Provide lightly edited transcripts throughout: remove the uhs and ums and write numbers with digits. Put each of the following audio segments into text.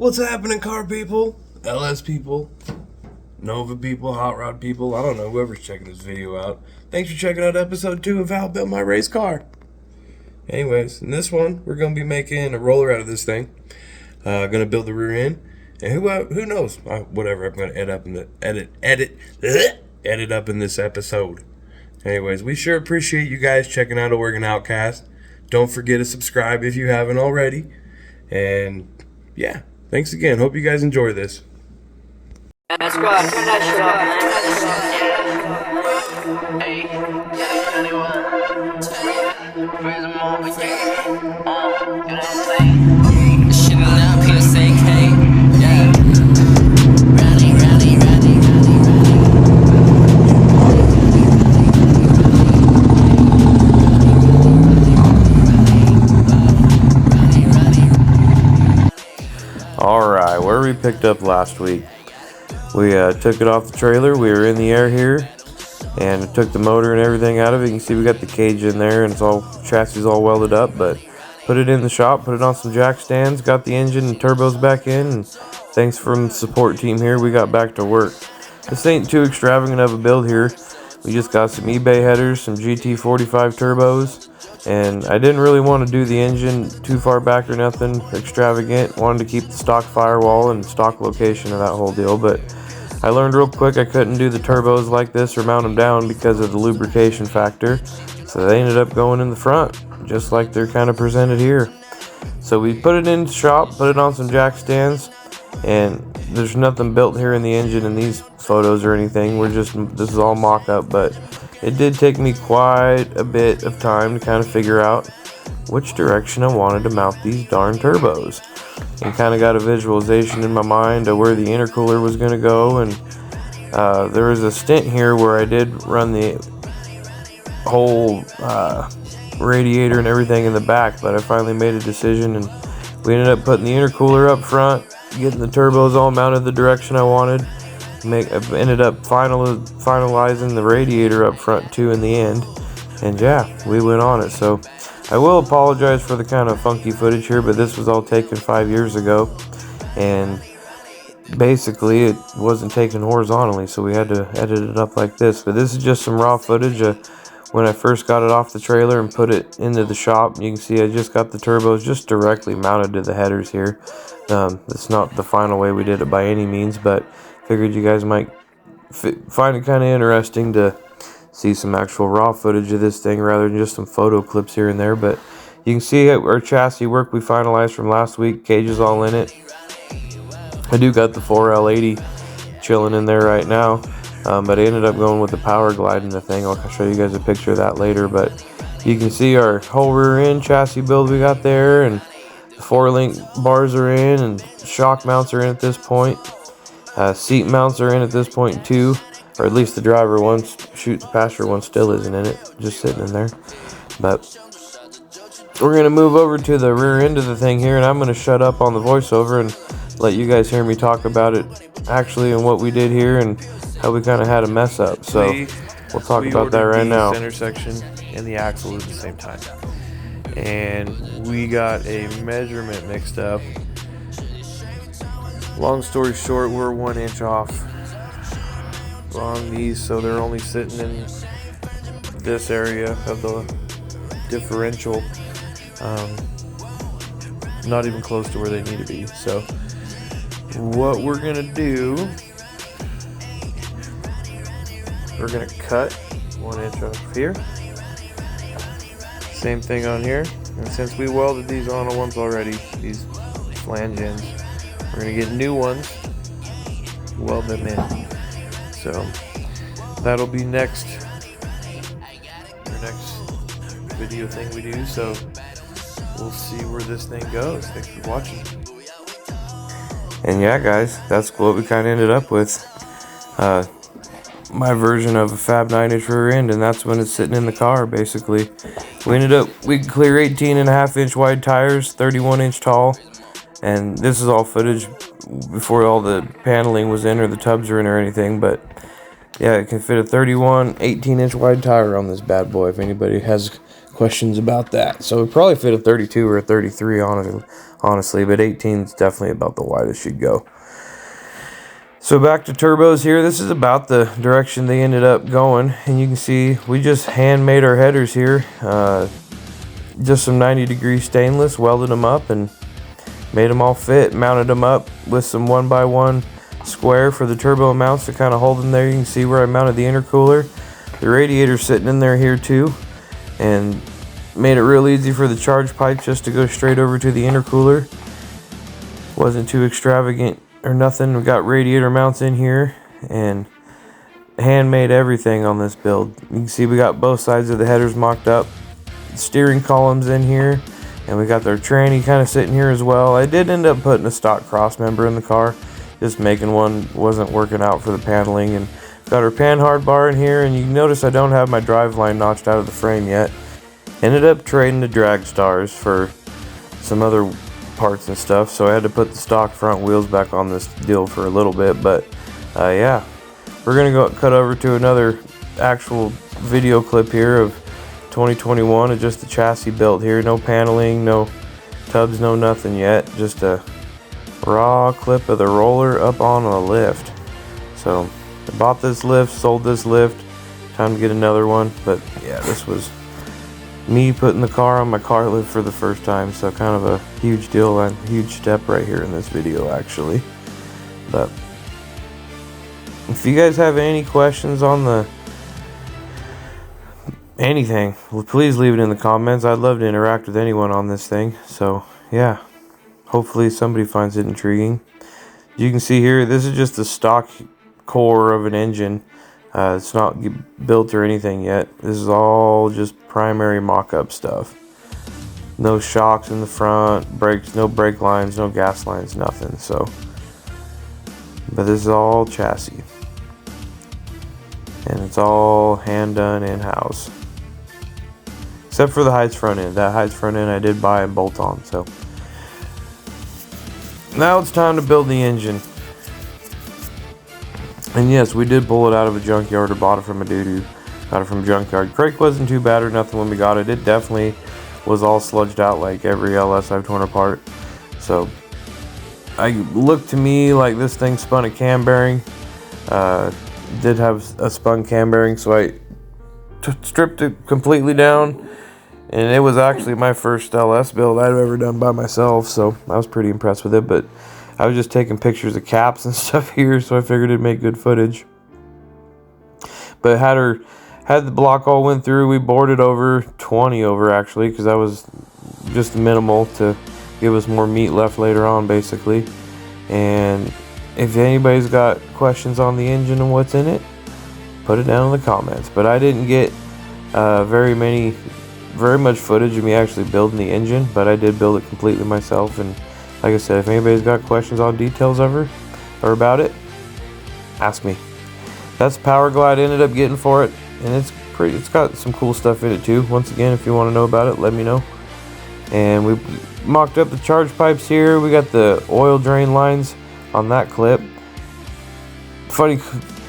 What's happening, car people, LS people, Nova people, hot rod people? I don't know, whoever's checking this video out. Thanks for checking out episode 2 of How I Built My Race Car. Anyways, in this one, we're going to be making a roller out of this thing. Going to build the rear end. And who knows? Whatever, I'm going to edit up in this episode. Anyways, we sure appreciate you guys checking out Oregon Outcast. Don't forget to subscribe if you haven't already. And yeah, thanks again. Hope you guys enjoy this. Squad, turn that shit off, man. Hey, shit now, PSAK. Yeah. Rally. Alright, where we picked up last week. We took it off the trailer. We were in the air here and took the motor and everything out of it. You can see we got the cage in there and it's all chassis all welded up, but put it in the shop, put it on some jack stands, got the engine and turbos back in, and thanks from the support team here, we got back to work. This ain't too extravagant of a build here. We just got some eBay headers, some GT45 turbos, and I didn't really want to do the engine too far back or nothing extravagant. Wanted to keep the stock firewall and stock location of that whole deal, but I learned real quick I couldn't do the turbos like this or mount them down because of the lubrication factor, so they ended up going in the front, just like they're kind of presented here. So we put it in the shop, put it on some jack stands, and there's nothing built here in the engine in these photos or anything. This is all mock-up, but it did take me quite a bit of time to kind of figure out which direction I wanted to mount these darn turbos. And kind of got a visualization in my mind of where the intercooler was going to go, and there was a stint here where I did run the whole radiator and everything in the back, but I finally made a decision and we ended up putting the intercooler up front, getting the turbos all mounted the direction I wanted. Ended up finalizing the radiator up front too in the end, and yeah, we went on it. So I will apologize for the kind of funky footage here, but this was all taken 5 years ago, and basically it wasn't taken horizontally, so we had to edit it up like this. But this is just some raw footage when I first got it off the trailer and put it into the shop. You can see I just got the turbos just directly mounted to the headers here. It's not the final way we did it by any means, but figured you guys might find it kind of interesting to see some actual raw footage of this thing rather than just some photo clips here and there. But you can see our chassis work we finalized from last week. Cage is all in it. I do got the 4L80 chilling in there right now, but I ended up going with the power glide in the thing. I'll show you guys a picture of that later, but you can see our whole rear end chassis build we got there, and the 4-link bars are in, and shock mounts are in at this point. Seat mounts are in at this point too, or at least the driver one. Shoot, the passenger one still isn't in it, just sitting in there. But we're going to move over to the rear end of the thing here, and I'm going to shut up on the voiceover and let you guys hear me talk about it actually and what we did here and how we kind of had a mess up. So we'll talk about that right now. Center section and the axle at the same time, and we got a measurement mixed up. Long story short, we're 1 inch off on these, so they're only sitting in this area of the differential, not even close to where they need to be. So what we're gonna do, we're gonna cut 1 inch off here, same thing on here, and since we welded these on once already, these flange ends, we're gonna get new ones, weld them in. So that'll be our next video thing we do. So we'll see where this thing goes. Thanks for watching. And yeah, guys, that's what we kind of ended up with. My version of a Fab 9-inch rear end, and that's when it's sitting in the car, basically. We could clear 18.5-inch wide tires, 31-inch tall, and this is all footage before all the paneling was in or the tubs are in or anything, but yeah, it can fit a 18-inch wide tire on this bad boy if anybody has questions about that. So we probably fit a 32 or a 33 on it, honestly, but 18 is definitely about the widest you'd go. So back to turbos here. This is about the direction they ended up going, and you can see we just handmade our headers here. Just some 90-degree stainless, welded them up and made them all fit, mounted them up with some 1x1 square for the turbo mounts to kind of hold them there. You can see where I mounted the intercooler. The radiator sitting in there here too, and made it real easy for the charge pipe just to go straight over to the intercooler. Wasn't too extravagant or nothing. We got radiator mounts in here and handmade everything on this build. You can see we got both sides of the headers mocked up, steering columns in here, and we got their tranny kind of sitting here as well. I did end up putting a stock cross member in the car, just making one wasn't working out for the paneling. And got our pan hard bar in here, and you notice I don't have my drive line notched out of the frame yet. Ended up trading the drag stars for some other parts and stuff, so I had to put the stock front wheels back on this deal for a little bit. But yeah, we're gonna go cut over to another actual video clip here of 2021 of just the chassis built here. No paneling, no tubs, no nothing yet, just a raw clip of the roller up on a lift. So I bought this lift, sold this lift, time to get another one. But yeah, this was me putting the car on my car lift for the first time, so kind of a huge deal and huge step right here in this video actually. But if you guys have any questions on the anything, well, please leave it in the comments. I'd love to interact with anyone on this thing. So yeah, hopefully somebody finds it intriguing. You can see here, this is just the stock core of an engine. It's not built or anything yet. This is all just primary mock-up stuff. No shocks in the front, brakes, no brake lines, no gas lines, nothing. So, but this is all chassis, and it's all hand done in-house, except for the Heights front end. That Heights front end I did buy and bolt on. So now it's time to build the engine. And yes, we did pull it out of a junkyard or bought it from a doo-doo. Got it from junkyard. Crate wasn't too bad or nothing when we got it. It definitely was all sludged out like every LS I've torn apart. So I looked to me like this thing spun a cam bearing. Did have a spun cam bearing, so I stripped it completely down. And it was actually my first LS build I've ever done by myself, so I was pretty impressed with it. But I was just taking pictures of caps and stuff here, so I figured it'd make good footage. But had the block all went through. We bored it over 20 over actually, because that was just minimal to give us more meat left later on, basically. And if anybody's got questions on the engine and what's in it, put it down in the comments. But I didn't get very much footage of me actually building the engine, but I did build it completely myself. And like I said, if anybody's got questions on details of her or about it, ask me. That's the power glide I ended up getting for it, and it's got some cool stuff in it too. Once again, if you want to know about it, let me know. And we mocked up the charge pipes here. We got the oil drain lines on that clip. Funny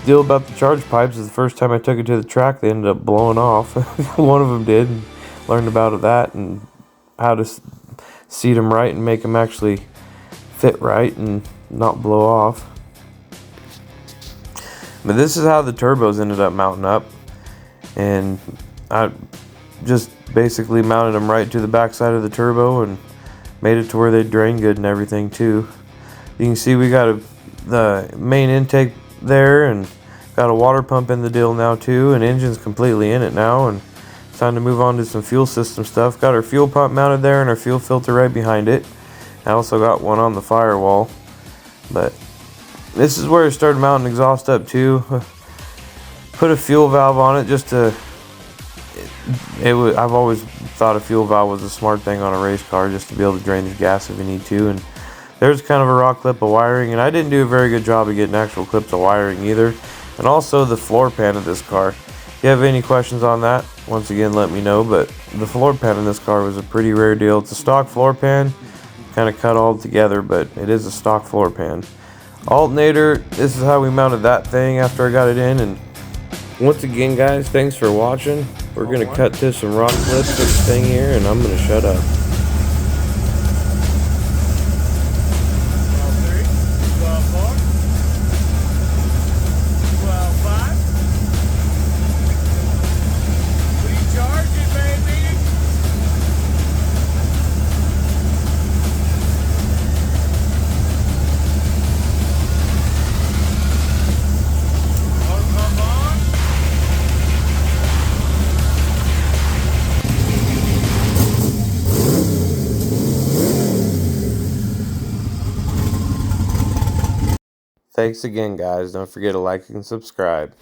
deal about the charge pipes is the first time I took it to the track, they ended up blowing off. One of them did, and learned about that and how to seat them right and make them actually fit right and not blow off. But this is how the turbos ended up mounting up, and I just basically mounted them right to the back side of the turbo and made it to where they drain good and everything too. You can see we got the main intake there, and got a water pump in the deal now too, and engine's completely in it now, and it's time to move on to some fuel system stuff. Got our fuel pump mounted there and our fuel filter right behind it. I also got one on the firewall. But this is where I started mounting exhaust up too. Put a fuel valve on it just to I've always thought a fuel valve was a smart thing on a race car, just to be able to drain the gas if you need to. And there's kind of a raw clip of wiring, and I didn't do a very good job of getting actual clips of wiring either. And also the floor pan of this car. If you have any questions on that, once again let me know. But the floor pan in this car was a pretty rare deal. It's a stock floor pan, kind of cut all together, but it is a stock floor pan. Alternator, this is how we mounted that thing after I got it in. And once again guys, thanks for watching. We're gonna cut to some rock clips with this thing here, and I'm gonna shut up. 12-3, 12-4, 12-5. We charge it, baby. Oh, come on. Thanks again, guys. Don't forget to like and subscribe.